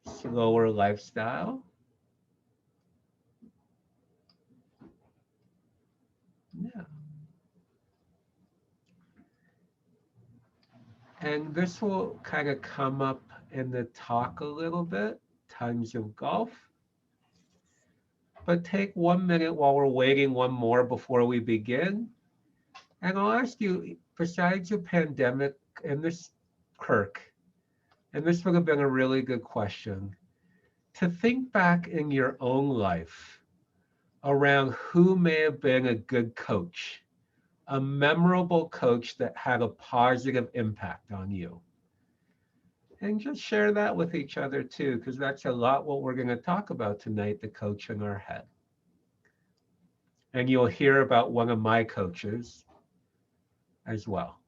slower lifestyle. Yeah. And this will kind of come up in the talk a little bit, tons of golf. But take 1 minute while we're waiting, one more before we begin. And I'll ask you, besides the pandemic and this, Kirk, and this would have been a really good question, to think back in your own life around who may have been a good coach, a memorable coach that had a positive impact on you. And just share that with each other too, because that's a lot what we're going to talk about tonight, the coach in our head. And you'll hear about one of my coaches as well.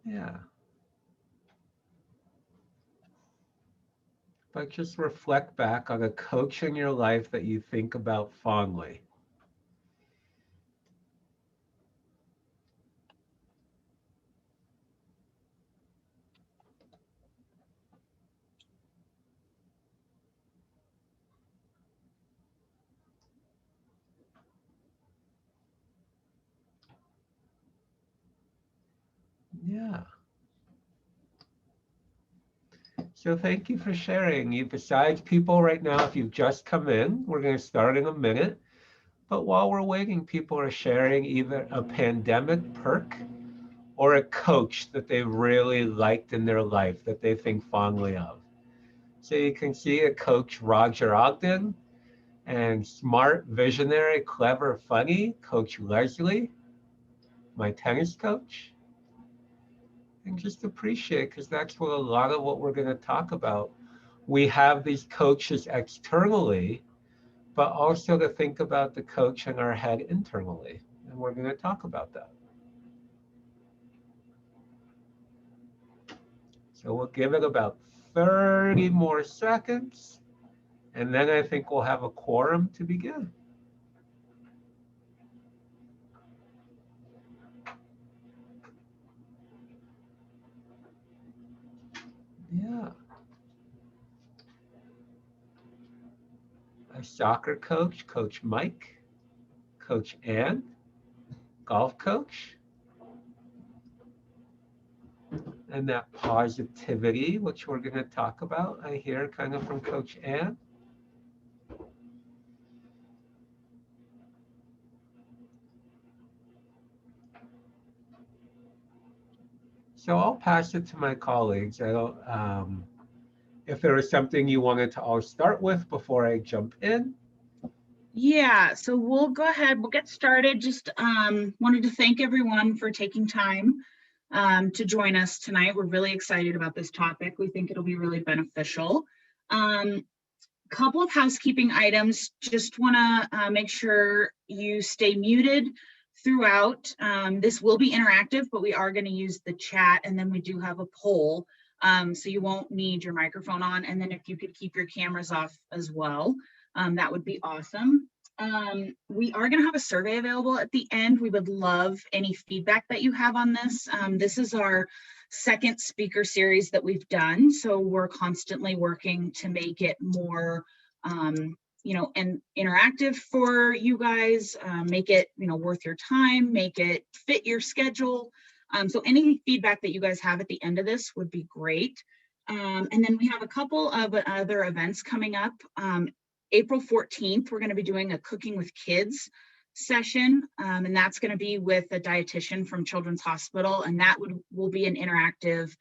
Yeah. But just reflect back on a coach in your life that you think about fondly. Yeah. So thank you for sharing. You, besides people right now, if you've just come in, we're going to start in a minute. But while we're waiting, people are sharing either a pandemic perk or a coach that they really liked in their life that they think fondly of. So you can see a coach, Roger Ogden, and smart, visionary, clever, funny, Coach Leslie, my tennis coach. And just appreciate, because that's what a lot of what we're going to talk about. We have these coaches externally, but also to think about the coach in our head internally. And we're going to talk about that. So we'll give it about 30 more seconds, and then I think we'll have a quorum to begin. Yeah. A soccer coach, Coach Mike, Coach Ann, golf coach, and that positivity, which we're going to talk about, I hear kind of from Coach Ann. So I'll pass it to my colleagues. I don't, if there is something you wanted to all start with before I jump in. Yeah, so we'll go ahead, we'll get started. Just wanted to thank everyone for taking time to join us tonight. We're really excited about this topic. We think it'll be really beneficial. Couple of housekeeping items. Just want to make sure you stay muted throughout. This will be interactive, but we are going to use the chat, and then we do have a poll, so you won't need your microphone on. And then if you could keep your cameras off as well, that would be awesome. We are going to have a survey available at the end. We would love any feedback that you have on this. This is our second speaker series that we've done, so we're constantly working to make it more and interactive for you guys, make it worth your time, make it fit your schedule. So any feedback that you guys have at the end of this would be great. And then we have a couple of other events coming up. April 14th, we're going to be doing a Cooking with Kids session, and that's going to be with a dietitian from Children's Hospital, and that will be an interactive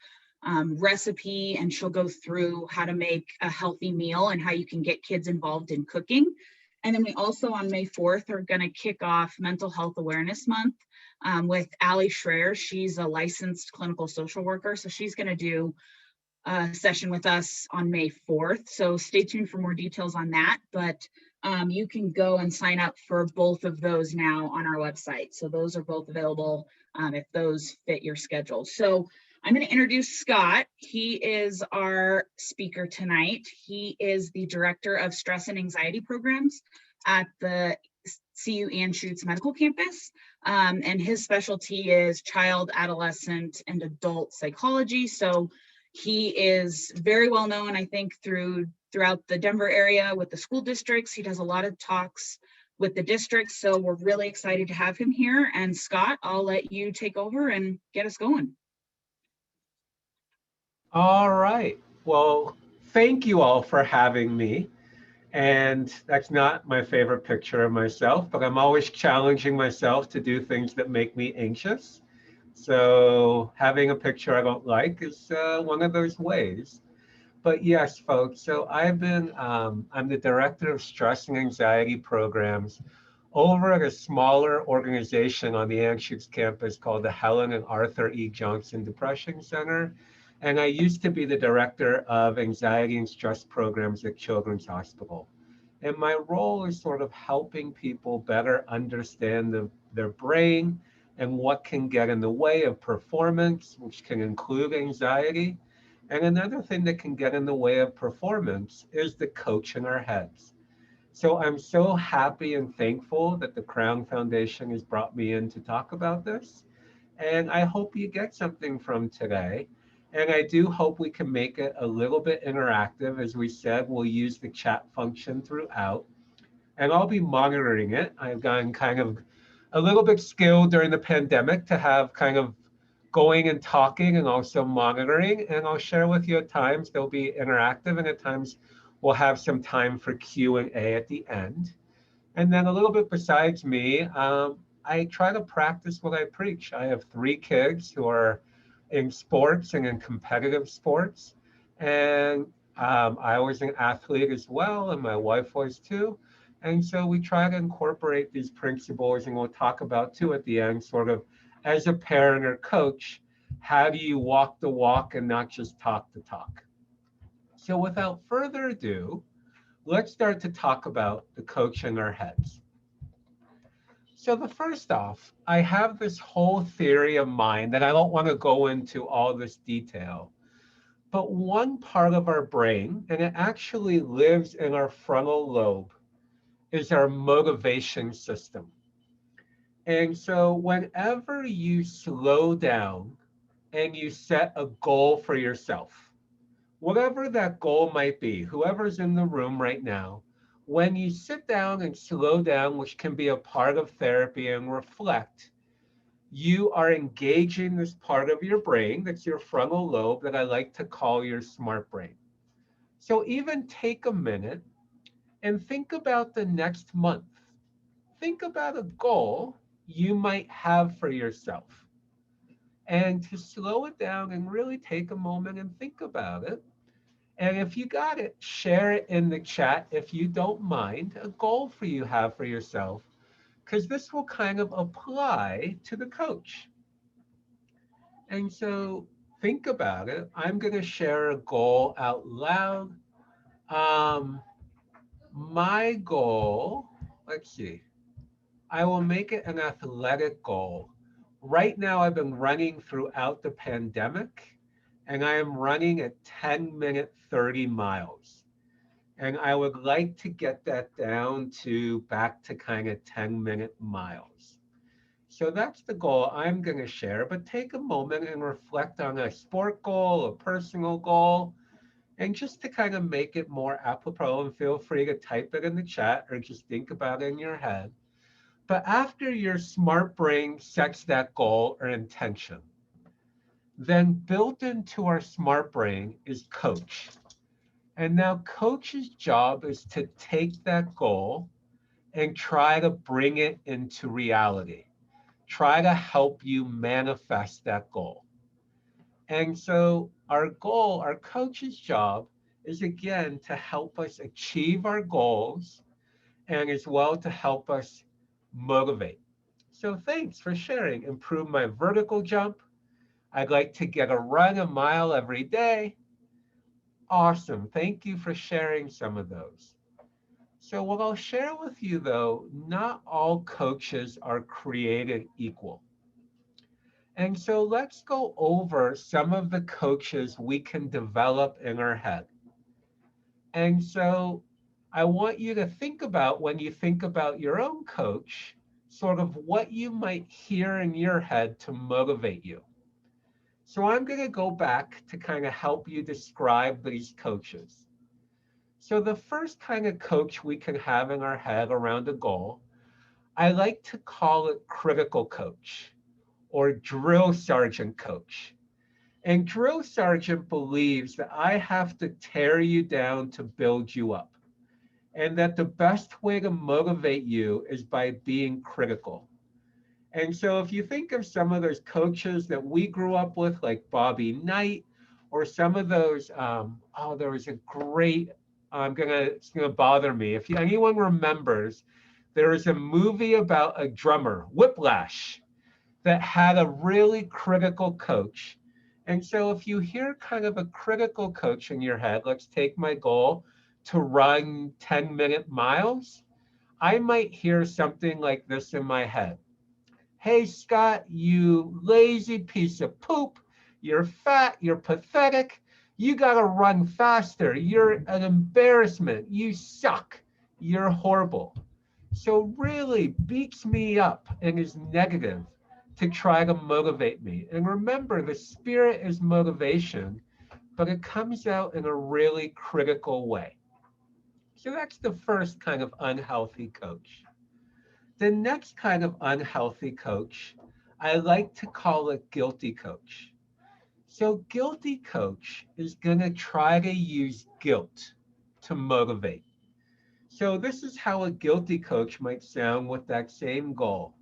recipe, and she'll go through how to make a healthy meal and how you can get kids involved in cooking. And then we also on May 4th are going to kick off Mental Health Awareness Month with Allie Schreier. She's a licensed clinical social worker, so she's going to do a session with us on May 4th. So stay tuned for more details on that, but you can go and sign up for both of those now on our website. So those are both available if those fit your schedule. So I'm going to introduce Scott. He is our speaker tonight. He is the Director of Stress and Anxiety Programs at the CU Anschutz Medical Campus. And his specialty is child, adolescent, and adult psychology. So he is very well known, I think, throughout the Denver area with the school districts. He does a lot of talks with the districts. So we're really excited to have him here. And Scott, I'll let you take over and get us going. All right. Well, thank you all for having me. And that's not my favorite picture of myself, but I'm always challenging myself to do things that make me anxious. So having a picture I don't like is one of those ways. But yes, folks, so I'm the director of stress and anxiety programs over at a smaller organization on the Anschutz campus called the Helen and Arthur E. Johnson Depression Center. And I used to be the director of anxiety and stress programs at Children's Hospital. And my role is sort of helping people better understand their brain and what can get in the way of performance, which can include anxiety. And another thing that can get in the way of performance is the coach in our heads. So I'm so happy and thankful that the Crown Foundation has brought me in to talk about this. And I hope you get something from today. And I do hope we can make it a little bit interactive. As we said, we'll use the chat function throughout. And I'll be monitoring it. I've gotten kind of a little bit skilled during the pandemic to have kind of going and talking and also monitoring. And I'll share with you at times they'll be interactive and at times we'll have some time for Q&A at the end. And then a little bit besides me, I try to practice what I preach. I have 3 kids who are in sports and in competitive sports. And I was an athlete as well, and my wife was too. And so we try to incorporate these principles, and we'll talk about too at the end, sort of as a parent or coach, how do you walk the walk and not just talk the talk? So without further ado, let's start to talk about the coach in our heads. So the first off, I have this whole theory of mine that I don't want to go into all this detail, but one part of our brain, and it actually lives in our frontal lobe, is our motivation system. And so whenever you slow down and you set a goal for yourself, whatever that goal might be, whoever's in the room right now, when you sit down and slow down, which can be a part of therapy, and reflect, you are engaging this part of your brain, that's your frontal lobe, that I like to call your smart brain. So even take a minute and think about the next month. Think about a goal you might have for yourself. And to slow it down and really take a moment and think about it. And if you got it, share it in the chat if you don't mind, a goal for you have for yourself, because this will kind of apply to the coach. And so think about it. I'm going to share a goal out loud. Um, my goal, let's see, I will make it an athletic goal. Right now, I've been running throughout the pandemic, and I am running a 10-minute 30 miles. And I would like to get that down to back to kind of 10-minute miles. So that's the goal I'm going to share, but take a moment and reflect on a sport goal, a personal goal, and just to kind of make it more apropos, and feel free to type it in the chat or just think about it in your head. But after your smart brain sets that goal or intention, then built into our smart brain is coach. And now coach's job is to take that goal and try to bring it into reality. Try to help you manifest that goal. And so our goal, our coach's job is again to help us achieve our goals and as well to help us motivate. So thanks for sharing. Improve my vertical jump. I'd like to get a run a mile every day. Awesome. Thank you for sharing some of those. So what I'll share with you though, not all coaches are created equal. And so let's go over some of the coaches we can develop in our head. And so I want you to think about, when you think about your own coach, sort of what you might hear in your head to motivate you. So I'm going to go back to kind of help you describe these coaches. So the first kind of coach we can have in our head around a goal, I like to call it critical coach or drill sergeant coach. And drill sergeant believes that I have to tear you down to build you up, and that the best way to motivate you is by being critical. And so if you think of some of those coaches that we grew up with, like Bobby Knight, or some of those, there was a great, it's gonna bother me. If anyone remembers, there was a movie about a drummer, Whiplash, that had a really critical coach. And so if you hear kind of a critical coach in your head, let's take my goal to run 10-minute miles, I might hear something like this in my head. Hey, Scott, you lazy piece of poop. You're fat. You're pathetic. You got to run faster. You're an embarrassment. You suck. You're horrible. So really beats me up and is negative to try to motivate me. And remember, the spirit is motivation, but it comes out in a really critical way. So that's the first kind of unhealthy coach. The next kind of unhealthy coach, I like to call it guilty coach. So guilty coach is going to try to use guilt to motivate. So this is how a guilty coach might sound with that same goal.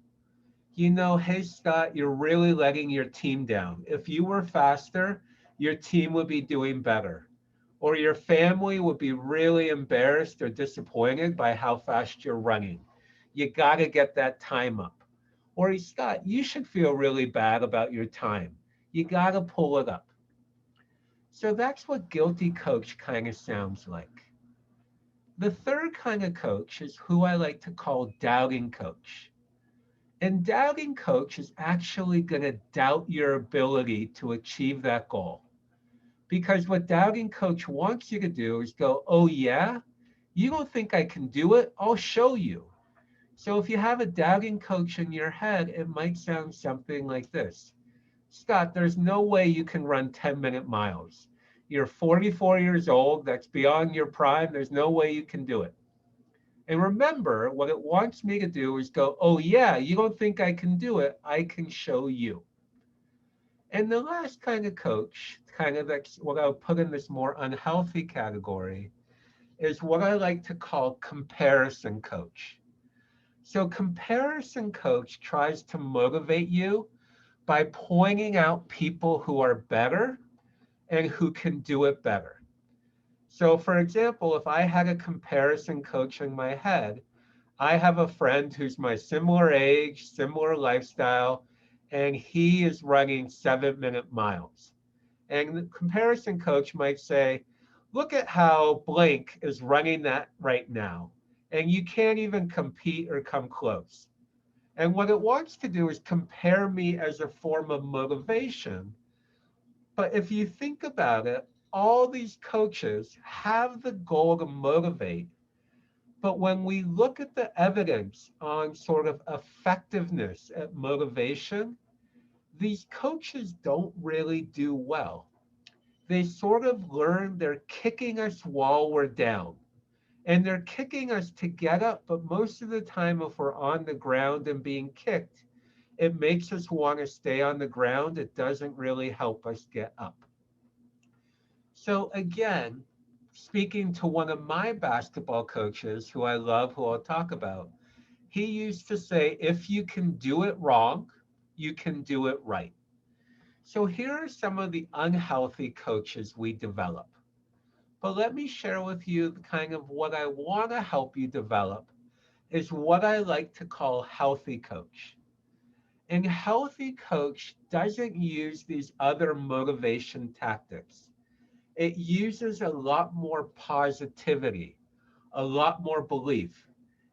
Hey, Scott, you're really letting your team down. If you were faster, your team would be doing better. Or your family would be really embarrassed or disappointed by how fast you're running. You got to get that time up. Or, Scott, you should feel really bad about your time. You got to pull it up. So that's what guilty coach kind of sounds like. The third kind of coach is who I like to call doubting coach. And doubting coach is actually going to doubt your ability to achieve that goal. Because what doubting coach wants you to do is go, oh, yeah, you don't think I can do it? I'll show you. So if you have a doubting coach in your head, it might sound something like this. Scott, there's no way you can run 10-minute miles. You're 44 years old. That's beyond your prime. There's no way you can do it. And remember, what it wants me to do is go, oh, yeah, you don't think I can do it? I can show you. And the last kind of coach, kind of that's what I'll put in this more unhealthy category, is what I like to call comparison coach. So comparison coach tries to motivate you by pointing out people who are better and who can do it better. So for example, if I had a comparison coach in my head, I have a friend who's my similar age, similar lifestyle, and he is running 7-minute miles. And the comparison coach might say, look at how blank is running that right now. And you can't even compete or come close. And what it wants to do is compare me as a form of motivation. But if you think about it, all these coaches have the goal to motivate. But when we look at the evidence on sort of effectiveness at motivation, these coaches don't really do well. They sort of learn they're kicking us while we're down. And they're kicking us to get up, but most of the time, if we're on the ground and being kicked, it makes us want to stay on the ground. It doesn't really help us get up. So again, speaking to one of my basketball coaches who I love, who I'll talk about, he used to say, if you can do it wrong, you can do it right. So here are some of the unhealthy coaches we develop. But let me share with you kind of what I want to help you develop is what I like to call healthy coach. And healthy coach doesn't use these other motivation tactics. It uses a lot more positivity, a lot more belief.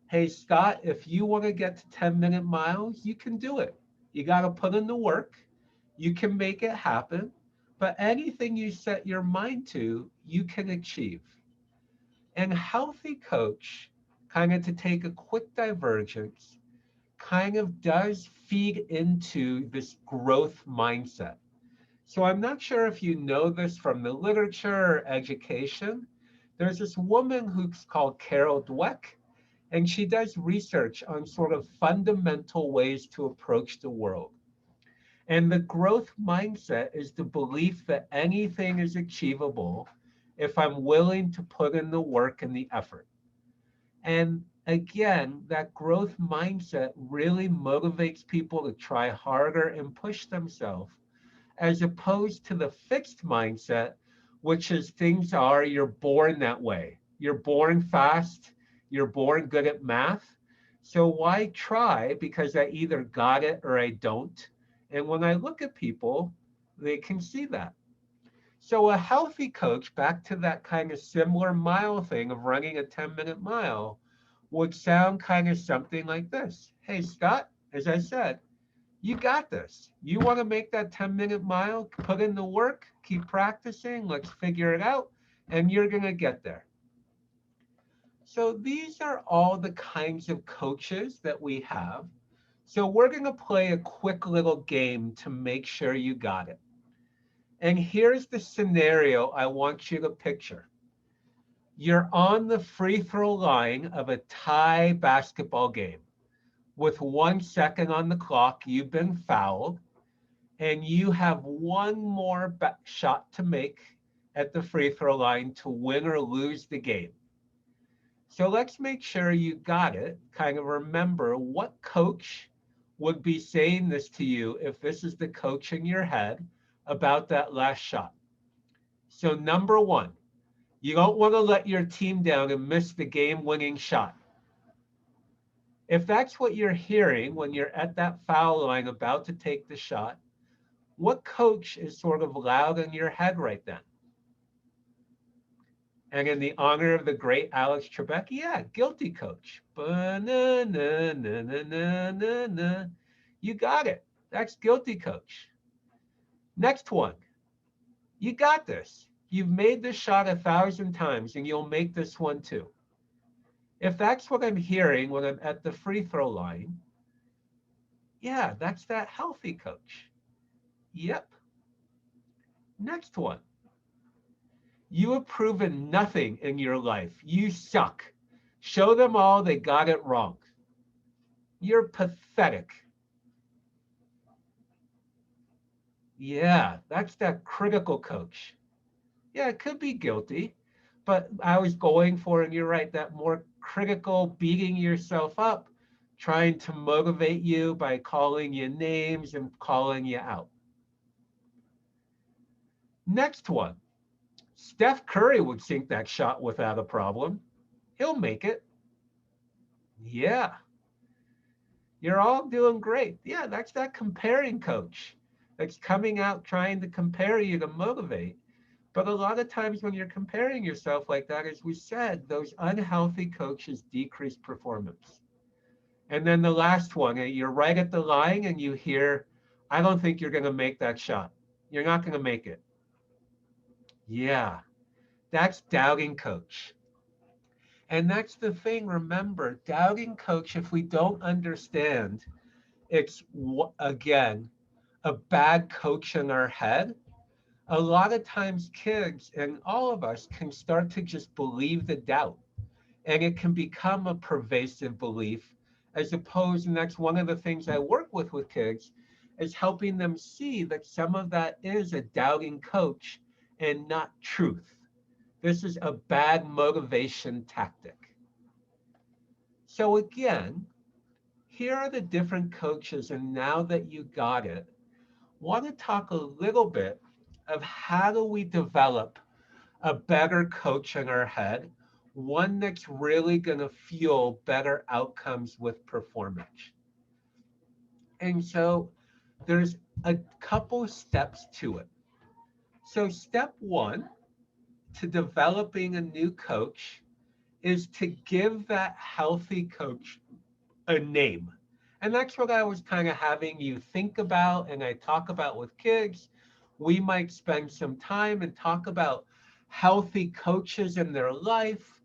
Hey, Scott, if you want to get to 10-minute miles, you can do it. You got to put in the work. You can make it happen. But anything you set your mind to, you can achieve. And healthy coach, kind of to take a quick divergence, kind of does feed into this growth mindset. So I'm not sure if you know this from the literature or education. There's this woman who's called Carol Dweck, and she does research on sort of fundamental ways to approach the world. And the growth mindset is the belief that anything is achievable if I'm willing to put in the work and the effort. And again, that growth mindset really motivates people to try harder and push themselves, as opposed to the fixed mindset, which is things are, you're born that way. You're born fast, you're born good at math. So why try? Because I either got it or I don't. And when I look at people, they can see that. So a healthy coach, back to that kind of similar mile thing of running a 10-minute mile, would sound kind of something like this. Hey, Scott, as I said, you got this. You want to make that 10-minute mile, put in the work, keep practicing, let's figure it out, and you're going to get there. So these are all the kinds of coaches that we have. So we're going to play a quick little game to make sure you got it. And here's the scenario I want you to picture. You're on the free throw line of a tie basketball game. With 1 second on the clock, you've been fouled, and you have one more shot to make at the free throw line to win or lose the game. So let's make sure you got it. Kind of remember what coach would be saying this to you if this is the coach in your head about that last shot. So number one, you don't want to let your team down and miss the game-winning shot. If that's what you're hearing when you're at that foul line about to take the shot, what coach is sort of loud in your head right then? And in the honor of the great Alex Trebek, yeah, guilty coach. Ba-na-na-na-na-na-na. You got it. That's guilty coach. Next one. You got this. You've made this shot 1,000 times and you'll make this one too. If that's what I'm hearing when I'm at the free throw line, yeah, that's that healthy coach. Yep. Next one. You have proven nothing in your life. You suck. Show them all they got it wrong. You're pathetic. Yeah, that's that critical coach. Yeah, it could be guilty, but I was going for, and you're right, that more critical, beating yourself up, trying to motivate you by calling you names and calling you out. Next one. Steph Curry would sink that shot without a problem. He'll make it. Yeah, you're all doing great. Yeah, that's that comparing coach that's coming out trying to compare you to motivate. But a lot of times when you're comparing yourself like that, as we said, those unhealthy coaches decrease performance. And then the last one, you're right at the line and you hear, I don't think you're going to make that shot. You're not going to make it. Yeah, that's doubting coach. And that's the thing, remember, doubting coach, if we don't understand, it's, again, a bad coach in our head. A lot of times kids and all of us can start to just believe the doubt. And it can become a pervasive belief, as opposed, and that's one of the things I work with kids, is helping them see that some of that is a doubting coach and not truth. This is a bad motivation tactic. So again, here are the different coaches, and now that you got it, want to talk a little bit of how do we develop a better coach in our head, one that's really going to fuel better outcomes with performance. And so there's a couple steps to it. So step one to developing a new coach is to give that healthy coach a name. And that's what I was kind of having you think about, and I talk about with kids. We might spend some time and talk about healthy coaches in their life.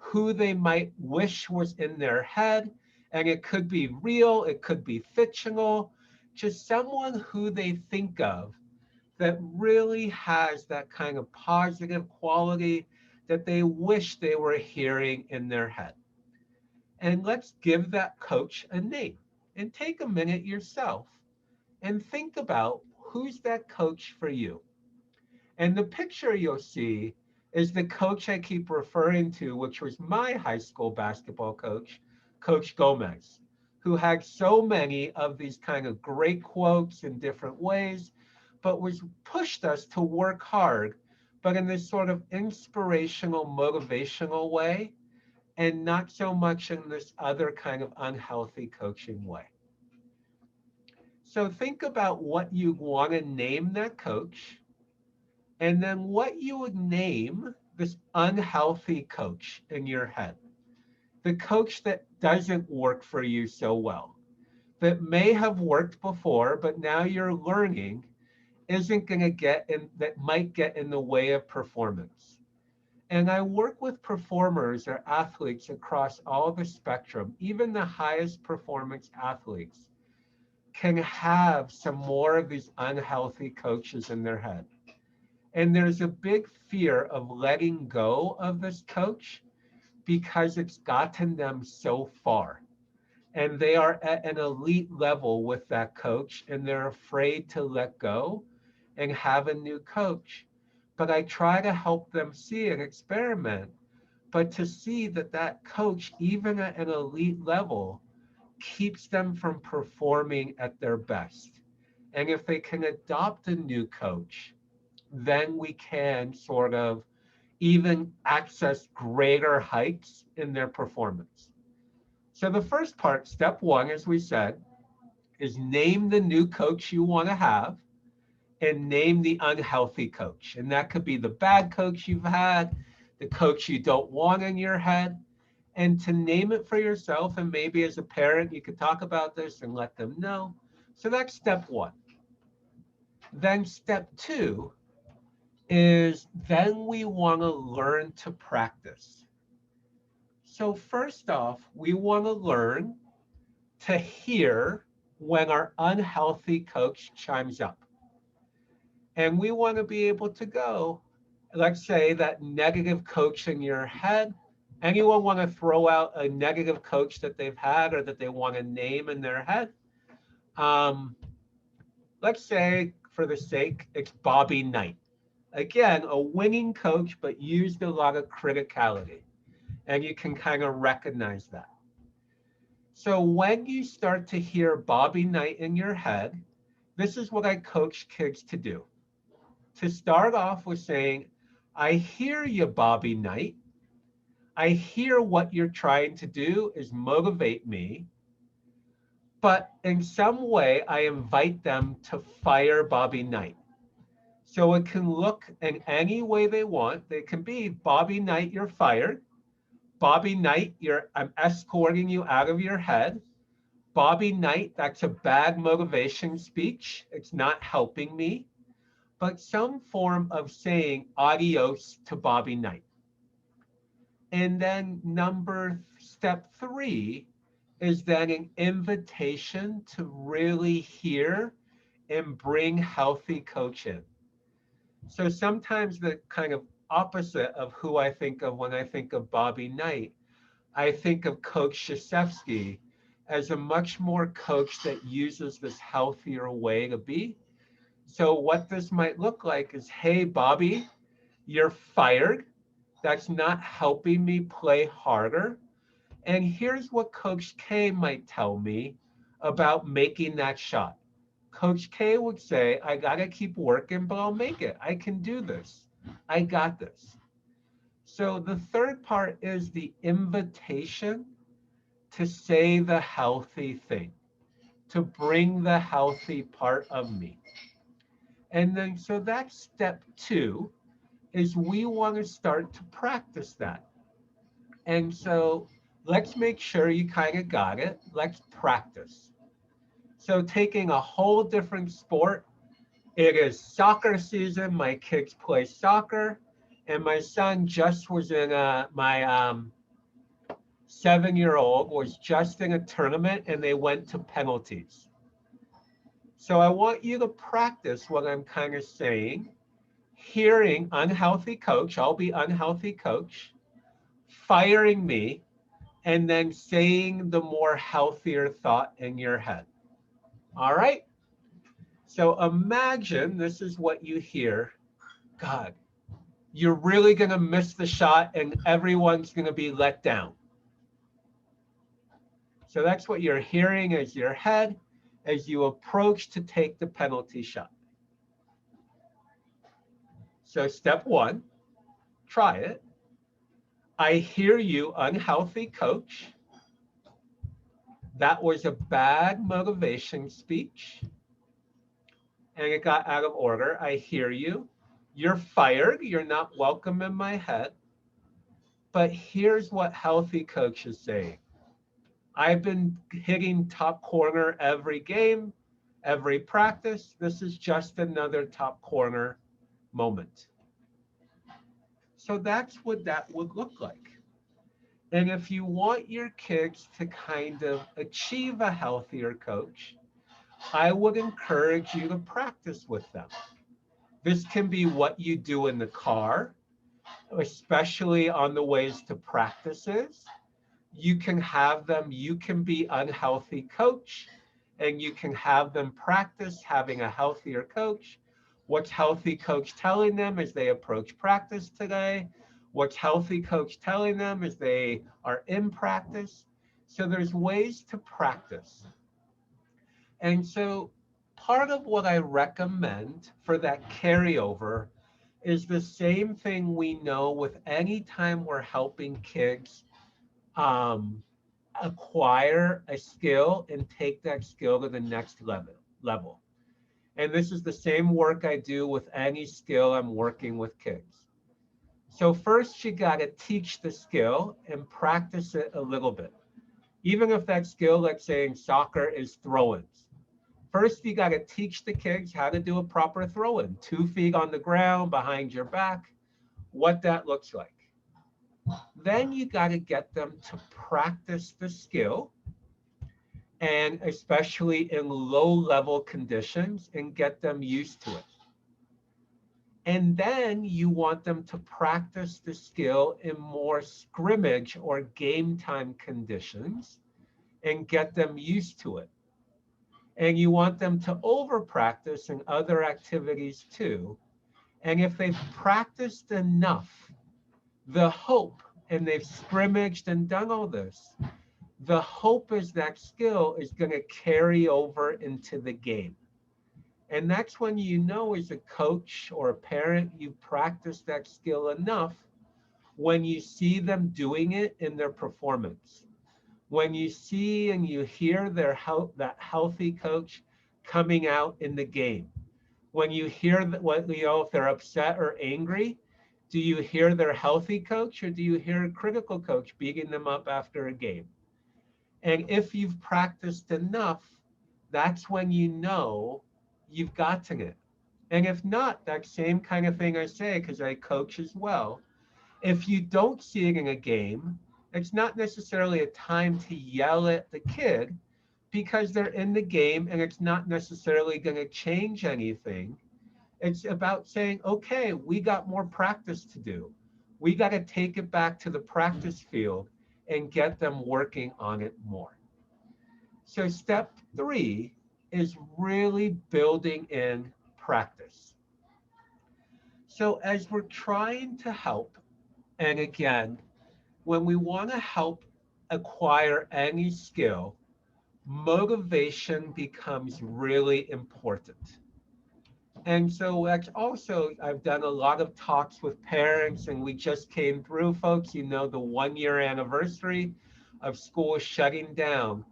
who they might wish was in their head. And it could be real, it could be fictional, just someone who they think of that really has that kind of positive quality that they wish they were hearing in their head. And let's give that coach a name and take a minute yourself and think about who's that coach for you. And the picture you'll see is the coach I keep referring to, which was my high school basketball coach, Coach Gomez, who had so many of these kind of great quotes in different ways, but was pushed us to work hard, but in this sort of inspirational, motivational way, and not so much in this other kind of unhealthy coaching way. So think about what you want to name that coach, and then what you would name this unhealthy coach in your head. The coach that doesn't work for you so well, that may have worked before, but now you're learning isn't going to get in, that might get in the way of performance. And I work with performers or athletes across all the spectrum, even the highest performance athletes can have some more of these unhealthy coaches in their head. And there's a big fear of letting go of this coach because it's gotten them so far. And they are at an elite level with that coach, and they're afraid to let go and have a new coach. But I try to help them see and experiment, but to see that that coach, even at an elite level, keeps them from performing at their best. And if they can adopt a new coach, then we can sort of even access greater heights in their performance. So the first part, step one, as we said, is name the new coach you want to have and name the unhealthy coach. And that could be the bad coach you've had, the coach you don't want in your head, and to name it for yourself. And maybe as a parent, you could talk about this and let them know. So that's step one. Then step two is then we want to learn to practice. So first off, we want to learn to hear when our unhealthy coach chimes up. And we want to be able to go, let's say that negative coach in your head. Anyone want to throw out a negative coach that they've had or that they want to name in their head? Um, let's say, for the sake, it's Bobby Knight. Again, a winning coach, but used a lot of criticality. And you can kind of recognize that. So when you start to hear Bobby Knight in your head, this is what I coach kids to do. To start off with saying, I hear you, Bobby Knight. I hear what you're trying to do is motivate me, but in some way I invite them to fire Bobby Knight. So it can look in any way they want. They can be, Bobby Knight, you're fired. Bobby Knight, I'm escorting you out of your head. Bobby Knight, that's a bad motivation speech. It's not helping me. But some form of saying adios to Bobby Knight. And then step three is then an invitation to really hear and bring healthy coach in. So sometimes the kind of opposite of who I think of when I think of Bobby Knight, I think of Coach Krzyzewski as a much more coach that uses this healthier way to be. So what this might look like is, hey, Bobby, you're fired. That's not helping me play harder. And here's what Coach K might tell me about making that shot. Coach K would say, I got to keep working, but I'll make it. I can do this. I got this. So the third part is the invitation to say the healthy thing, to bring the healthy part of me. And then, so that's step two, is we want to start to practice that. And so let's make sure you kind of got it. Let's practice. So taking a whole different sport, it is soccer season. My kids play soccer, and my son just was in my 7-year-old was just in a tournament and they went to penalties. So I want you to practice what I'm kind of saying, hearing unhealthy coach, I'll be unhealthy coach, firing me, and then saying the more healthier thought in your head. All right? So imagine this is what you hear. God, you're really going to miss the shot and everyone's going to be let down. So that's what you're hearing as your head as you approach to take the penalty shot. So step one, try it. I hear you, unhealthy coach. That was a bad motivation speech and it got out of order. I hear you. You're fired. You're not welcome in my head. But here's what healthy coach is saying. I've been hitting top corner every game, every practice. This is just another top corner moment. So that's what that would look like. And if you want your kids to kind of achieve a healthier coach, I would encourage you to practice with them. This can be what you do in the car, especially on the ways to practices. You can have them, you can be unhealthy coach, and you can have them practice having a healthier coach. What's healthy coach telling them as they approach practice today? What's healthy coach telling them as they are in practice? So there's ways to practice. And so part of what I recommend for that carryover is the same thing we know with any time we're helping kids acquire a skill and take that skill to the next level. And this is the same work I do with any skill I'm working with kids. So first you got to teach the skill and practice it a little bit. Even if that skill, like saying soccer, is throw-ins. First, you got to teach the kids how to do a proper throw-in, 2 feet on the ground, behind your back, what that looks like. Then you got to get them to practice the skill, and especially in low-level conditions, and get them used to it. And then you want them to practice the skill in more scrimmage or game time conditions and get them used to it. And you want them to over practice in other activities too. And if they've practiced enough, the hope, and they've scrimmaged and done all this, the hope is that skill is going to carry over into the game. And that's when you know as a coach or a parent, you've practiced that skill enough when you see them doing it in their performance. When you see and you hear that healthy coach coming out in the game. When you hear that, if they're upset or angry, do you hear their healthy coach or do you hear a critical coach beating them up after a game? And if you've practiced enough, that's when you know you've gotten it. And if not, that same kind of thing I say, because I coach as well, if you don't see it in a game, it's not necessarily a time to yell at the kid because they're in the game and it's not necessarily going to change anything. It's about saying, okay, we got more practice to do. We got to take it back to the practice field and get them working on it more. So step 3 is really building in practice. So as we're trying to help, and again, when we want to help acquire any skill, motivation becomes really important. And so that's also, I've done a lot of talks with parents, and we just came through, folks, the 1-year anniversary of school shutting down.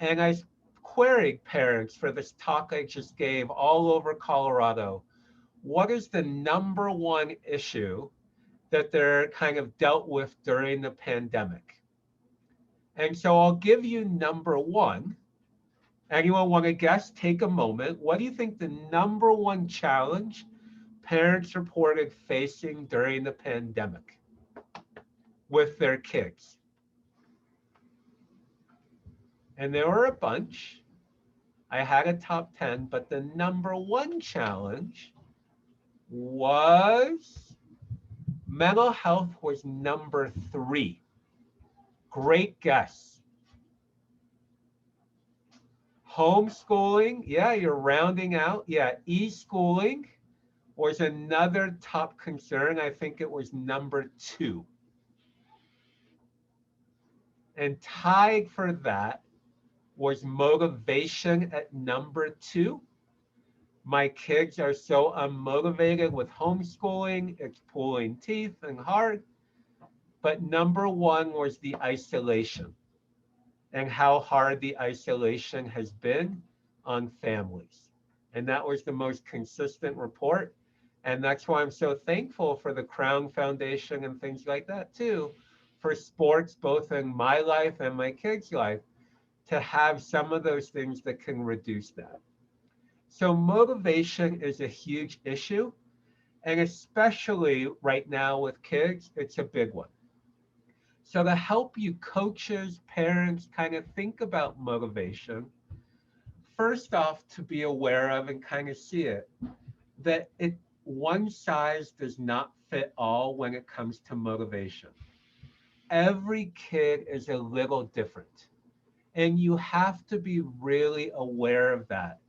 And I queried parents for this talk I just gave all over Colorado. What is the number one issue that they're kind of dealt with during the pandemic? And so I'll give you number one. Anyone want to guess? Take a moment. What do you think the number one challenge parents reported facing during the pandemic with their kids? And there were a bunch. I had a top 10, but the number one challenge was mental health was number 3. Great guess. Homeschooling, yeah, you're rounding out. Yeah, e-schooling was another top concern. I think it was number 2. And tied for that was motivation at number 2. My kids are so unmotivated with homeschooling, it's pulling teeth and hard. But number 1 was the isolation and how hard the isolation has been on families. And that was the most consistent report. And that's why I'm so thankful for the Crown Foundation and things like that too, for sports, both in my life and my kids' life, to have some of those things that can reduce that. So motivation is a huge issue. And especially right now with kids, it's a big one. So to help you coaches, parents kind of think about motivation, first off, to be aware of and kind of see it, that one size does not fit all when it comes to motivation. Every kid is a little different. And you have to be really aware of that.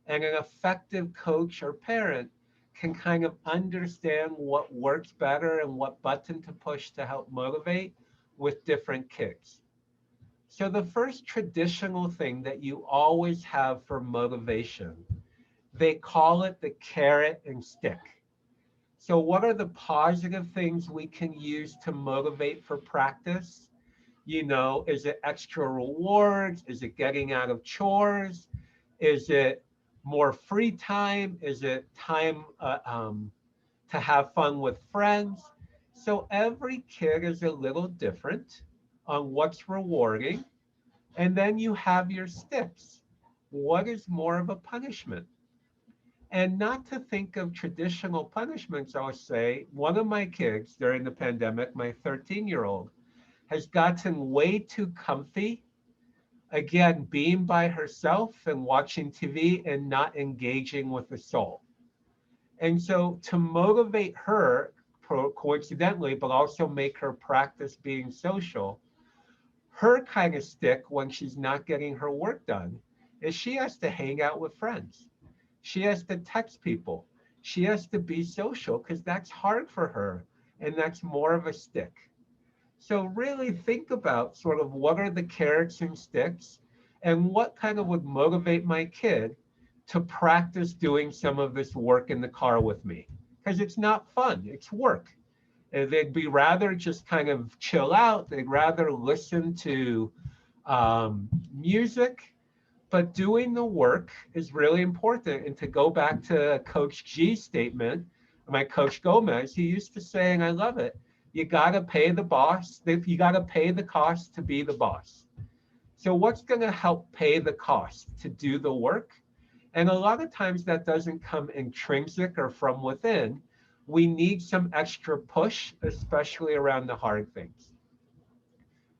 And an effective coach or parent can kind of understand what works better and what button to push to help motivate with different kids. So the first traditional thing that you always have for motivation, they call it the carrot and stick. So what are the positive things we can use to motivate for practice? Is it extra rewards? Is it getting out of chores? Is it more free time? Is it time to have fun with friends? So every kid is a little different on what's rewarding. And then you have your sticks. What is more of a punishment? And not to think of traditional punishments, I'll say, one of my kids during the pandemic, my 13-year-old, has gotten way too comfy, again, being by herself and watching TV and not engaging with the soul. And so to motivate her, coincidentally, but also make her practice being social, her kind of stick when she's not getting her work done is she has to hang out with friends. She has to text people. She has to be social because that's hard for her. And that's more of a stick. So really think about sort of what are the carrots and sticks and what kind of would motivate my kid to practice doing some of this work in the car with me. Because it's not fun, it's work. And they'd be rather just kind of chill out. They'd rather listen to music, but doing the work is really important. And to go back to Coach G's statement, my coach Gomez, he used to say, and I love it, you got to pay the boss. You got to pay the cost to be the boss. So what's going to help pay the cost to do the work? And a lot of times that doesn't come intrinsic or from within. We need some extra push, especially around the hard things.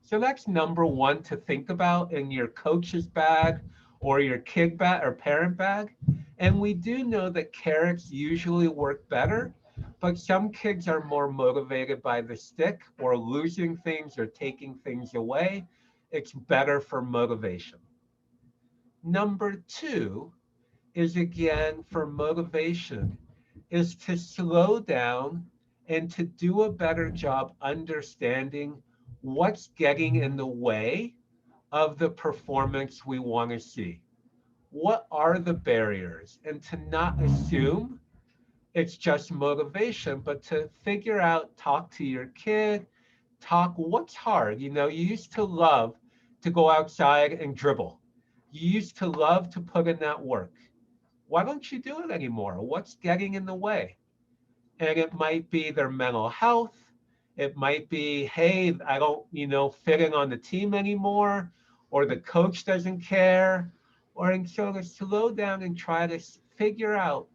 So that's number 1 to think about in your coach's bag or your kid bag or parent bag. And we do know that carrots usually work better, but some kids are more motivated by the stick or losing things or taking things away. It's better for motivation. Number 2 is, again, for motivation, is to slow down and to do a better job understanding what's getting in the way of the performance we want to see. What are the barriers? And to not assume it's just motivation, but to figure out, talk to your kid, talk what's hard. You used to love to go outside and dribble. You used to love to put in that work. Why don't you do it anymore? What's getting in the way? And it might be their mental health. It might be, hey, I don't, fit in on the team anymore, or the coach doesn't care. And so to slow down and try to figure out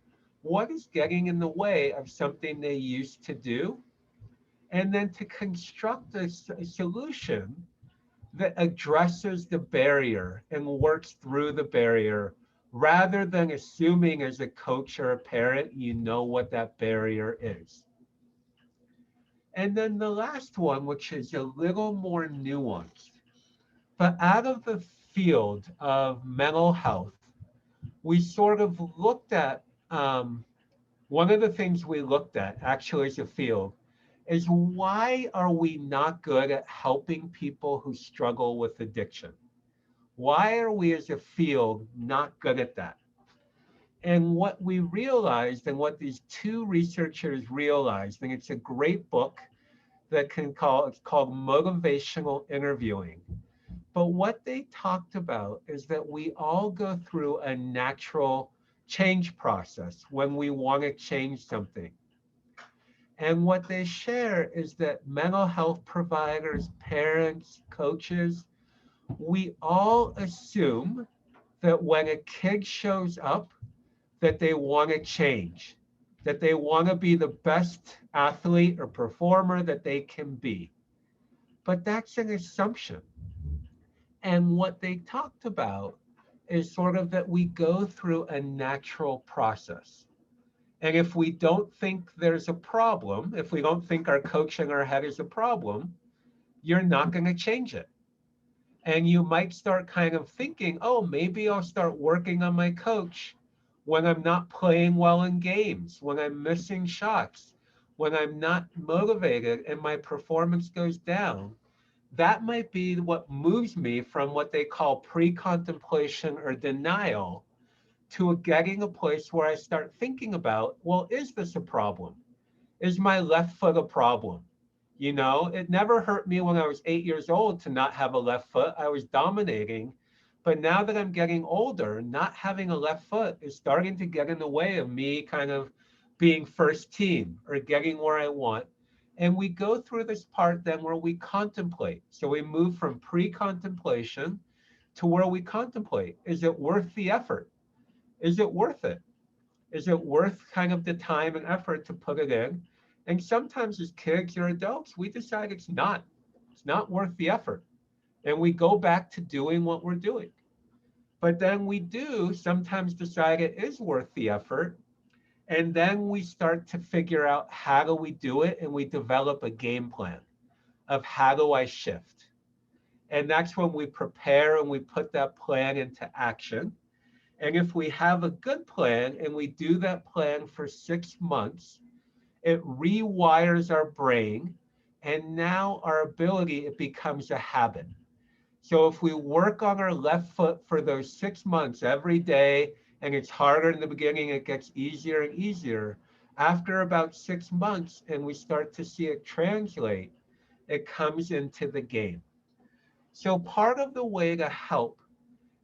what is getting in the way of something they used to do, and then to construct a solution that addresses the barrier and works through the barrier rather than assuming as a coach or a parent, you know what that barrier is. And then the last one, which is a little more nuanced, but out of the field of mental health, we sort of looked at one of the things we looked at actually as a field is why are we not good at helping people who struggle with addiction? Why are we as a field not good at that? And what we realized, and what these two researchers realized, and it's a great book that it's called Motivational Interviewing. But what they talked about is that we all go through a natural change process when we want to change something. And what they share is that mental health providers, parents, coaches, we all assume that when a kid shows up, that they want to change, that they want to be the best athlete or performer that they can be. But that's an assumption. And what they talked about is sort of that we go through a natural process. And if we don't think there's a problem, if we don't think our coach in our head is a problem, you're not going to change it. And you might start kind of thinking, oh, maybe I'll start working on my coach when I'm not playing well in games, when I'm missing shots, when I'm not motivated and my performance goes down. That might be what moves me from what they call pre-contemplation or denial to getting a place where I start thinking about, well, is this a problem? Is my left foot a problem? You know, it never hurt me when I was 8 years old to not have a left foot. I was dominating. But now that I'm getting older, not having a left foot is starting to get in the way of me kind of being first team or getting where I want. And we go through this part then where we contemplate. So we move from pre contemplation to where we contemplate. Is it worth the effort? Is it worth it? Is it worth kind of the time and effort to put it in? And sometimes as kids or adults, we decide it's not. It's not worth the effort. And we go back to doing what we're doing. But then we do sometimes decide it is worth the effort. And then we start to figure out how do we do it? And we develop a game plan of how do I shift? And that's when we prepare and we put that plan into action. And if we have a good plan and we do that plan for 6 months, it rewires our brain. And now our ability, it becomes a habit. So if we work on our left foot for those 6 months every day, and it's harder in the beginning, it gets easier and easier. After about 6 months, and we start to see it translate, it comes into the game. So part of the way to help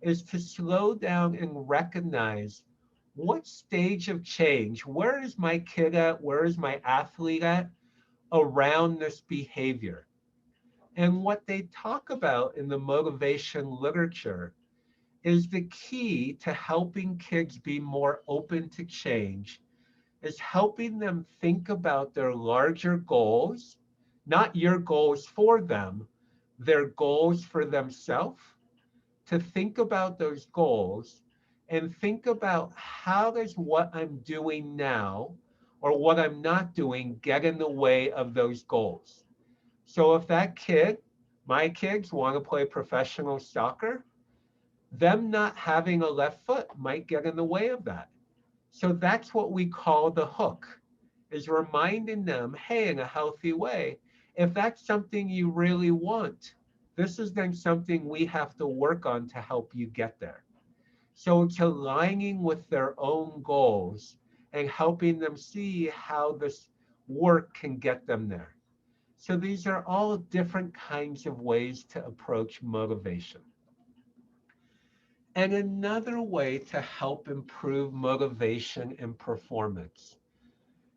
is to slow down and recognize what stage of change, where is my kid at, where is my athlete at around this behavior. And what they talk about in the motivation literature is the key to helping kids be more open to change is helping them think about their larger goals, not your goals for them, their goals for themselves, to think about those goals and think about how does what I'm doing now or what I'm not doing get in the way of those goals. So if that kid, my kids want to play professional soccer, them not having a left foot might get in the way of that. So that's what we call the hook, is reminding them, hey, in a healthy way, if that's something you really want, this is then something we have to work on to help you get there. So it's aligning with their own goals and helping them see how this work can get them there. So these are all different kinds of ways to approach motivation. And another way to help improve motivation and performance.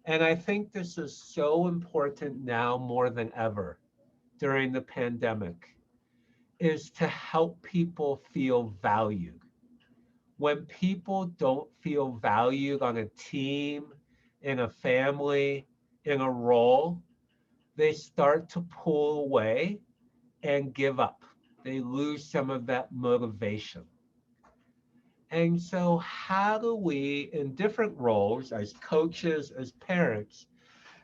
And I think this is so important now more than ever during the pandemic, is to help people feel valued. When people don't feel valued on a team, in a family, in a role, they start to pull away and give up. They lose some of that motivation. And so, how do we, in different roles as coaches, as parents,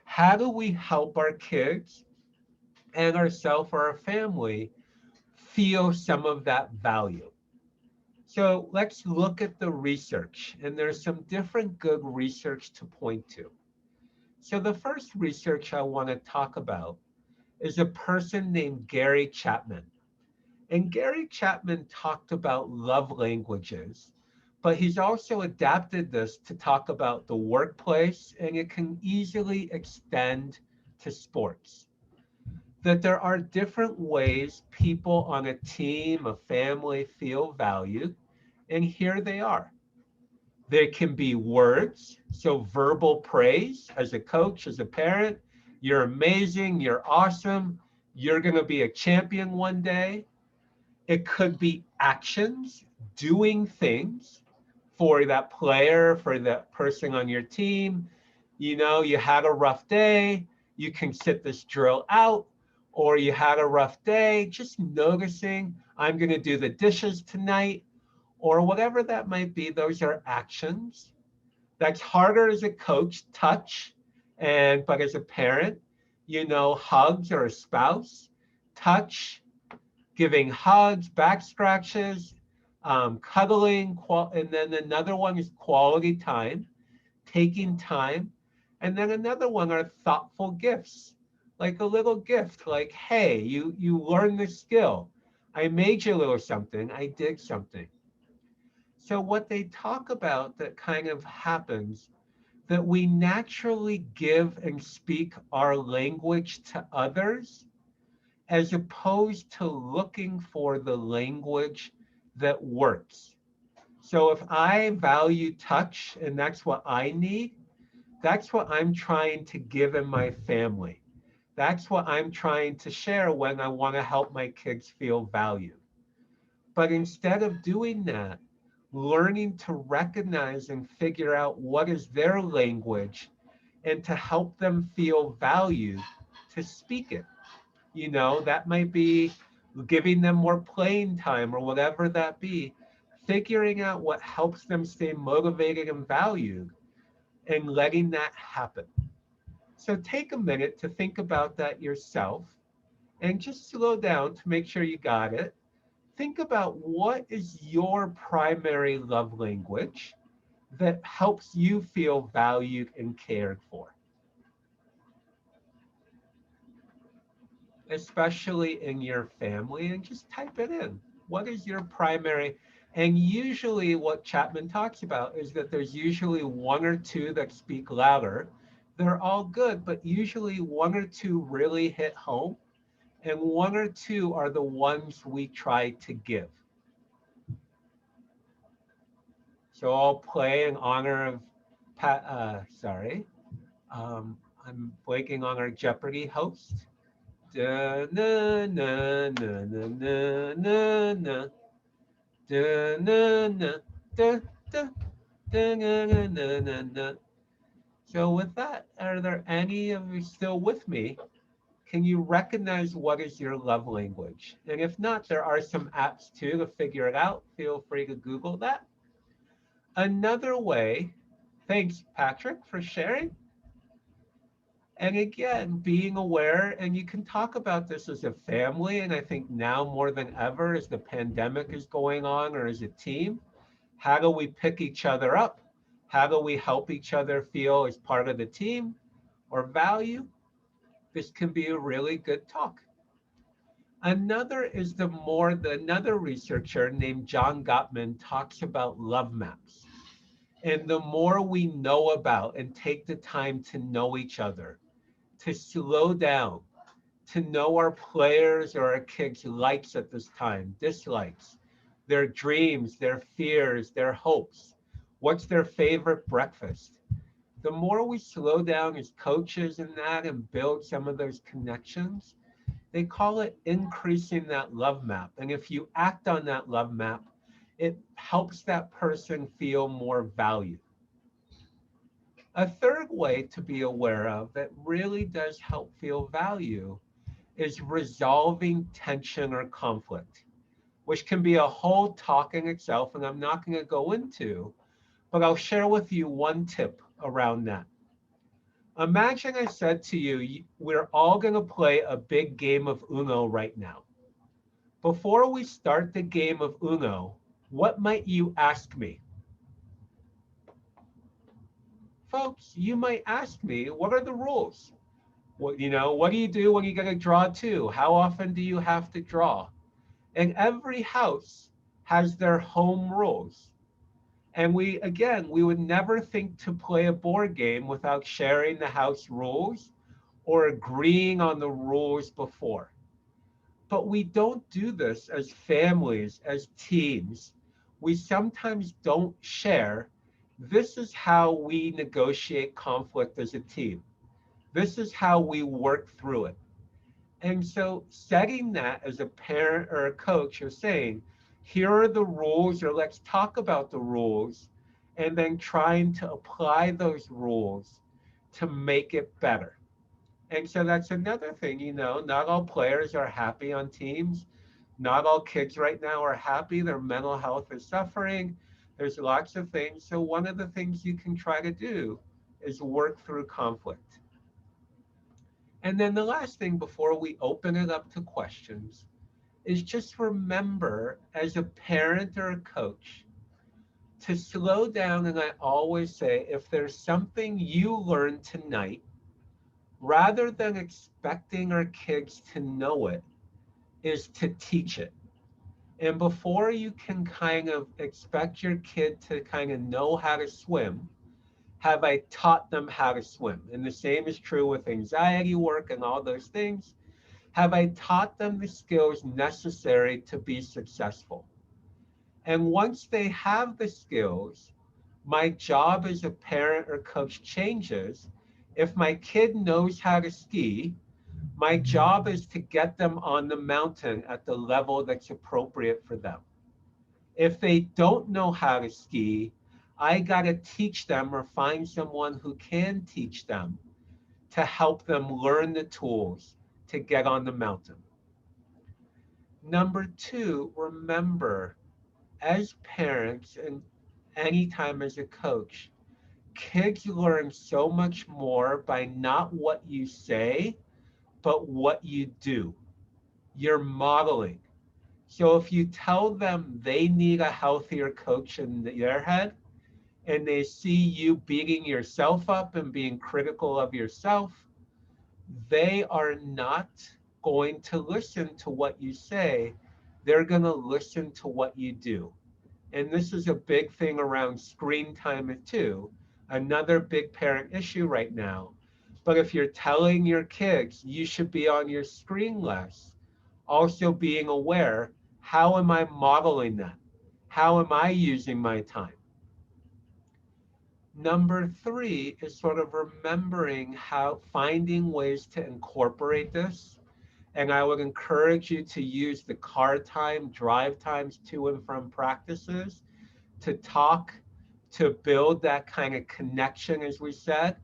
how do we help our kids and ourselves or our family feel some of that value? So, let's look at the research. And there's some different good research to point to. So, the first research I want to talk about is a person named Gary Chapman. And Gary Chapman talked about love languages, but he's also adapted this to talk about the workplace, and it can easily extend to sports. That there are different ways people on a team, a family feel valued, and here they are. There can be words, so verbal praise as a coach, as a parent. You're amazing, you're awesome, you're going to be a champion one day. It could be actions, doing things for that player, for that person on your team. You know, you had a rough day, you can sit this drill out, or you had a rough day, just noticing, I'm going to do the dishes tonight, or whatever that might be. Those are actions. That's harder as a coach, touch, but as a parent, you know, hugs or a spouse, touch, giving hugs, back scratches, cuddling, and then another one is quality time, taking time. And then another one are thoughtful gifts, like a little gift, like, hey, you learned this skill. I made you a little something. I did something. So what they talk about that kind of happens that we naturally give and speak our language to others as opposed to looking for the language that works. So if I value touch and that's what I need, that's what I'm trying to give in my family. That's what I'm trying to share when I want to help my kids feel valued. But instead of doing that, learning to recognize and figure out what is their language and to help them feel valued, to speak it. You know, that might be giving them more playing time or whatever that be, figuring out what helps them stay motivated and valued and letting that happen. So take a minute to think about that yourself and just slow down to make sure you got it. Think about what is your primary love language that helps you feel valued and cared for, especially in your family, and just type it in. What is your primary? And usually, what Chapman talks about is that there's usually one or two that speak louder. They're all good, but usually one or two really hit home, and one or two are the ones we try to give. So I'll play in honor of Pat. I'm blanking on our Jeopardy host. Da, na, na, na, na, na, na, na. Da, na, na, da, da, da, na, na, na, na, na. So with that, are there any of you still with me? Can you recognize what is your love language? And if not, there are some apps too to figure it out. Feel free to Google that. Another way, thanks Patrick for sharing. And again, being aware, and you can talk about this as a family, and I think now more than ever, as the pandemic is going on, or as a team, how do we pick each other up? How do we help each other feel as part of the team or value? This can be a really good talk. Another is another researcher named John Gottman talks about love maps. And the more we know about and take the time to know each other, to slow down, to know our players or our kids' likes at this time, dislikes, their dreams, their fears, their hopes, what's their favorite breakfast. The more we slow down as coaches in that and build some of those connections, they call it increasing that love map. And if you act on that love map, it helps that person feel more valued. A third way to be aware of that really does help feel value is resolving tension or conflict. which can be a whole talk in itself, and I'm not going to go into, but I'll share with you one tip around that. Imagine I said to you, we're all going to play a big game of Uno right now. Before we start the game of Uno, what might you ask me? Folks, you might ask me, what are the rules? What do you do when you get a draw two? How often do you have to draw? And every house has their home rules. And we would never think to play a board game without sharing the house rules or agreeing on the rules before. But we don't do this as families, as teams. We sometimes don't share. This is how we negotiate conflict as a team. This is how we work through it. And so setting that as a parent or a coach, you're saying, here are the rules, or let's talk about the rules, and then trying to apply those rules to make it better. And so that's another thing, not all players are happy on teams. Not all kids right now are happy. Their mental health is suffering. There's lots of things. So one of the things you can try to do is work through conflict. And then the last thing before we open it up to questions is just remember as a parent or a coach to slow down. And I always say, if there's something you learned tonight, rather than expecting our kids to know it, is to teach it. And before you can kind of expect your kid to kind of know how to swim, have I taught them how to swim? And the same is true with anxiety work and all those things. Have I taught them the skills necessary to be successful? And once they have the skills, my job as a parent or coach changes. If my kid knows how to ski, my job is to get them on the mountain at the level that's appropriate for them. If they don't know how to ski, I got to teach them or find someone who can teach them to help them learn the tools to get on the mountain. Number two, remember, as parents and anytime as a coach, kids learn so much more by not what you say, but what you do. You're modeling. So if you tell them they need a healthier coach in their head, and they see you beating yourself up and being critical of yourself, they are not going to listen to what you say. They're going to listen to what you do. And this is a big thing around screen time too. Another big parent issue right now. But if you're telling your kids you should be on your screen less, also being aware, how am I modeling that? How am I using my time? Number three is sort of remembering how finding ways to incorporate this. And I would encourage you to use the car time, drive times to and from practices to talk, to build that kind of connection, as we said,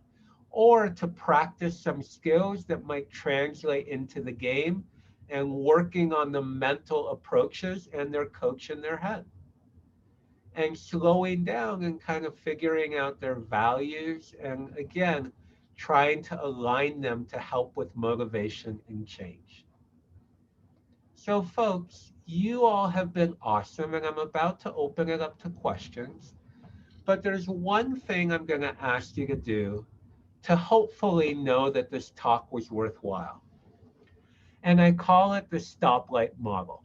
or to practice some skills that might translate into the game and working on the mental approaches and their coach in their head. And slowing down and kind of figuring out their values and again, trying to align them to help with motivation and change. So folks, you all have been awesome and I'm about to open it up to questions. But there's one thing I'm going to ask you to do to hopefully know that this talk was worthwhile. And I call it the Stoplight Model.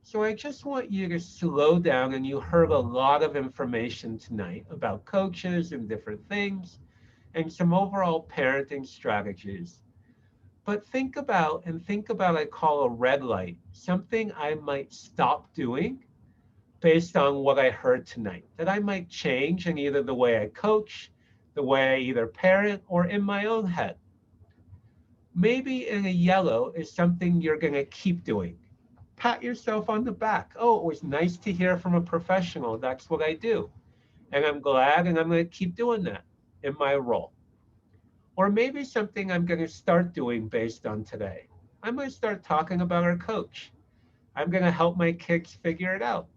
So I just want you to slow down, and you heard a lot of information tonight about coaches and different things and some overall parenting strategies. But think about, I call a red light, something I might stop doing based on what I heard tonight, that I might change in either the way I coach, the way I either parent, or in my own head. Maybe in a yellow is something you're going to keep doing. Pat yourself on the back. Oh, it was nice to hear from a professional. That's what I do. And I'm glad, and I'm going to keep doing that in my role. Or maybe something I'm going to start doing based on today. I'm going to start talking about our coach. I'm going to help my kids figure it out.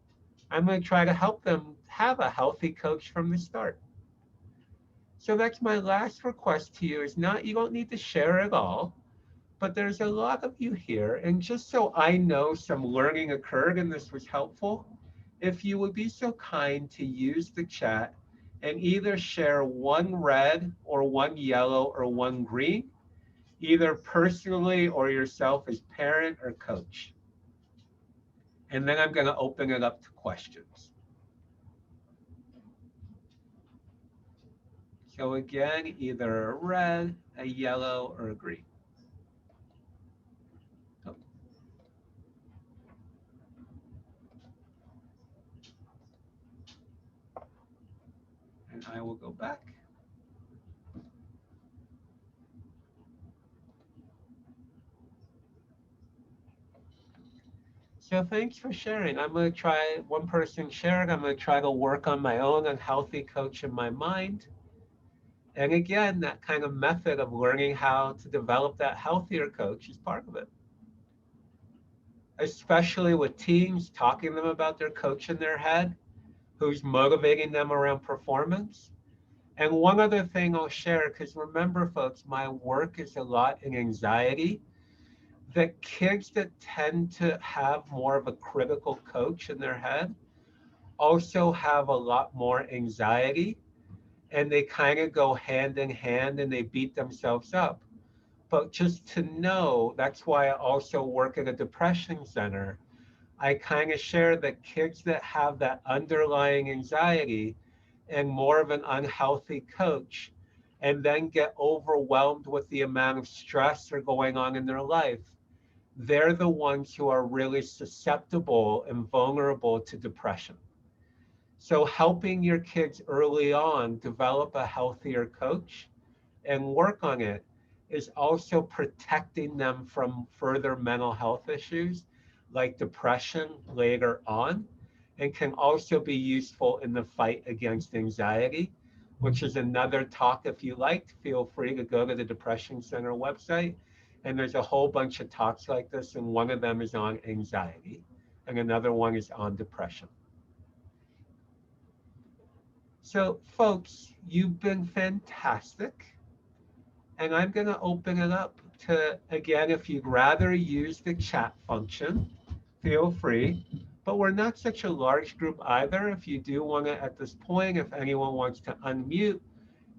I'm going to try to help them have a healthy coach from the start. So that's my last request to you is not, you don't need to share it all, but there's a lot of you here. And just so I know some learning occurred and this was helpful, if you would be so kind to use the chat and either share one red or one yellow or one green, either personally or yourself as parent or coach. And then I'm going to open it up to questions. So again, either a red, a yellow, or a green. Oh. And I will go back. So thanks for sharing. I'm going to try, one person shared, I'm going to try to work on my own unhealthy coach in my mind. And again, that kind of method of learning how to develop that healthier coach is part of it. Especially with teams, talking to them about their coach in their head, who's motivating them around performance. And one other thing I'll share, because remember, folks, my work is a lot in anxiety, that kids that tend to have more of a critical coach in their head also have a lot more anxiety, and they kind of go hand in hand and they beat themselves up. But just to know, that's why I also work at a depression center. I kind of share that kids that have that underlying anxiety and more of an unhealthy coach, and then get overwhelmed with the amount of stress that are going on in their life, they're the ones who are really susceptible and vulnerable to depression. So helping your kids early on develop a healthier coach and work on it is also protecting them from further mental health issues like depression later on, and can also be useful in the fight against anxiety, which is another talk. If you like, feel free to go to the Depression Center website. And there's a whole bunch of talks like this, and one of them is on anxiety, and another one is on depression. So, folks, you've been fantastic. And I'm going to open it up to, again, if you'd rather use the chat function, feel free. But we're not such a large group either. If you do want to, at this point, if anyone wants to unmute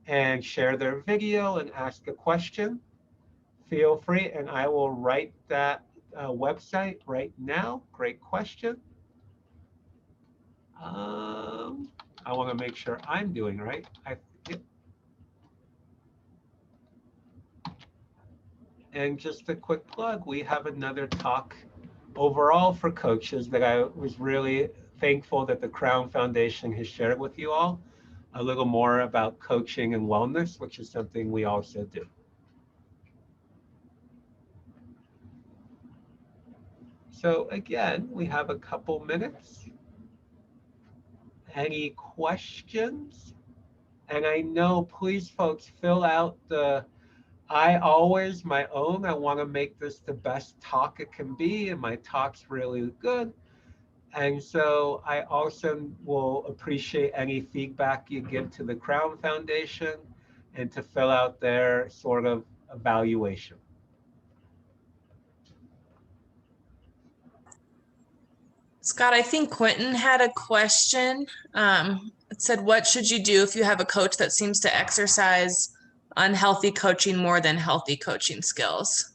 and share their video and ask a question, feel free. And I will write that website right now. Great question. I want to make sure I'm doing right. And just a quick plug, we have another talk overall for coaches that I was really thankful that the Crown Foundation has shared with you all, a little more about coaching and wellness, which is something we also do. So again, we have a couple minutes. Any questions? And I know, please folks, fill out the, I always, my own, I want to make this the best talk it can be, and my talk's really good. And so I also will appreciate any feedback you give to the Crown Foundation and to fill out their sort of evaluation. Scott, I think Quentin had a question. It said, what should you do if you have a coach that seems to exercise unhealthy coaching more than healthy coaching skills?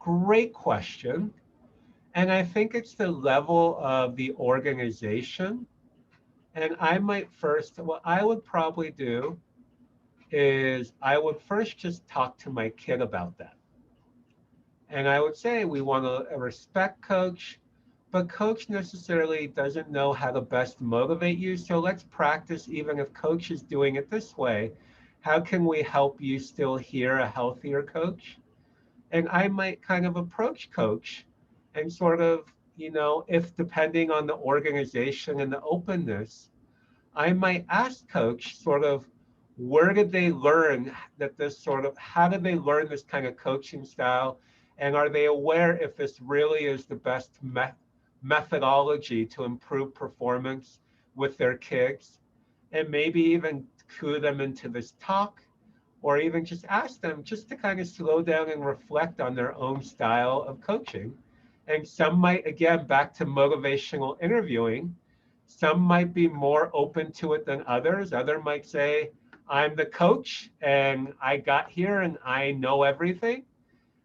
Great question. And I think it's the level of the organization. And I might first, what I would probably do is I would first just talk to my kid about that. And I would say we want to respect coach, but coach necessarily doesn't know how to best motivate you. So let's practice, even if coach is doing it this way, how can we help you still hear a healthier coach? And I might kind of approach coach and sort of, if depending on the organization and the openness, I might ask coach sort of, where did they learn that this sort of, how did they learn this kind of coaching style? And are they aware if this really is the best methodology to improve performance with their kids? And maybe even cue them into this talk, or even just ask them just to kind of slow down and reflect on their own style of coaching. And some might, again, back to motivational interviewing, some might be more open to it than others. Others might say, I'm the coach and I got here and I know everything.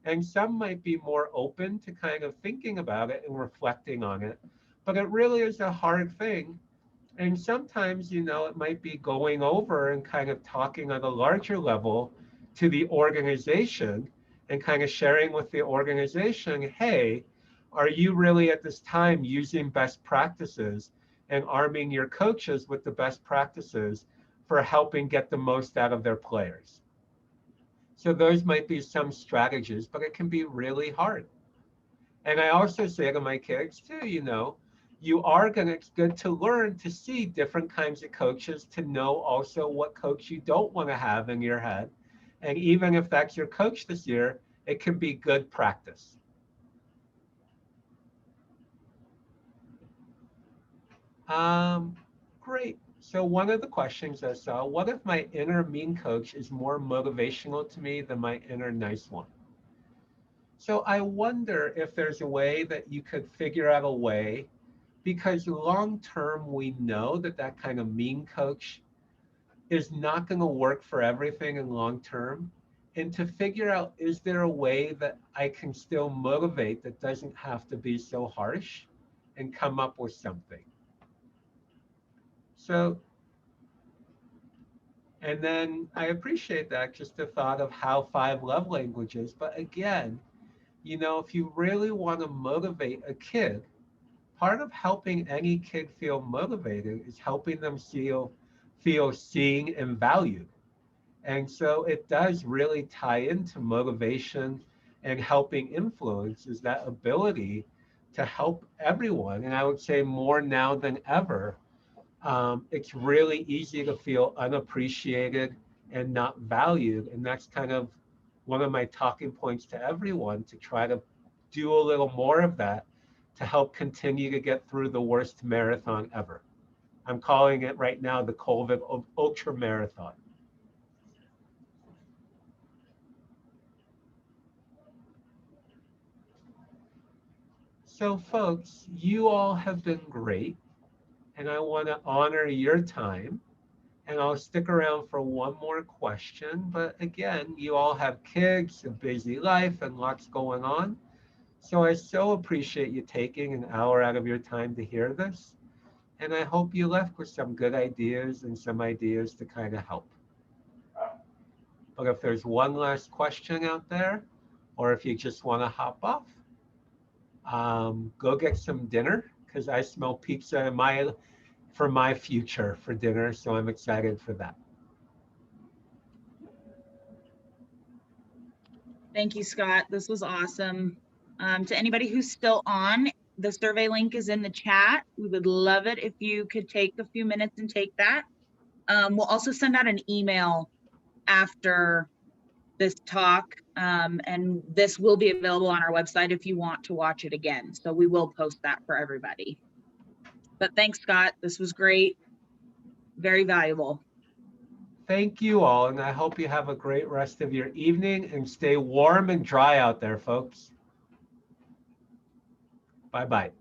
And some might be more open to kind of thinking about it and reflecting on it. But it really is a hard thing. And sometimes, you know, it might be going over and kind of talking on a larger level to the organization and kind of sharing with the organization, hey, are you really at this time using best practices and arming your coaches with the best practices for helping get the most out of their players? So those might be some strategies, but it can be really hard. And I also say to my kids too, you know, it's good to learn to see different kinds of coaches, to know also what coach you don't want to have in your head. And even if that's your coach this year, it can be good practice. Great. So one of the questions I saw, what if my inner mean coach is more motivational to me than my inner nice one? So I wonder if there's a way that you could figure out a way, because long term, we know that that kind of mean coach is not going to work for everything in long term. And to figure out, is there a way that I can still motivate that doesn't have to be so harsh, and come up with something? So, and then I appreciate that, just the thought of how 5 love languages. But again, you know, if you really want to motivate a kid, part of helping any kid feel motivated is helping them feel seen and valued. And so it does really tie into motivation and helping influence, is that ability to help everyone. And I would say more now than ever, it's really easy to feel unappreciated and not valued. And that's kind of one of my talking points to everyone, to try to do a little more of that to help continue to get through the worst marathon ever. I'm calling it right now the COVID Ultra Marathon. So folks, you all have been great, and I want to honor your time. And I'll stick around for one more question. But again, you all have kids, a busy life, and lots going on. So I so appreciate you taking an hour out of your time to hear this. And I hope you left with some good ideas and some ideas to kind of help. But if there's one last question out there, or if you just want to hop off, go get some dinner, because I smell pizza for my future for dinner. So I'm excited for that. Thank you, Scott. This was awesome. To anybody who's still on, the survey link is in the chat. We would love it if you could take a few minutes and take that. We'll also send out an email after this talk, and this will be available on our website if you want to watch it again. So we will post that for everybody. But thanks, Scott. This was great. Very valuable. Thank you all, and I hope you have a great rest of your evening, and stay warm and dry out there, folks. Bye-bye.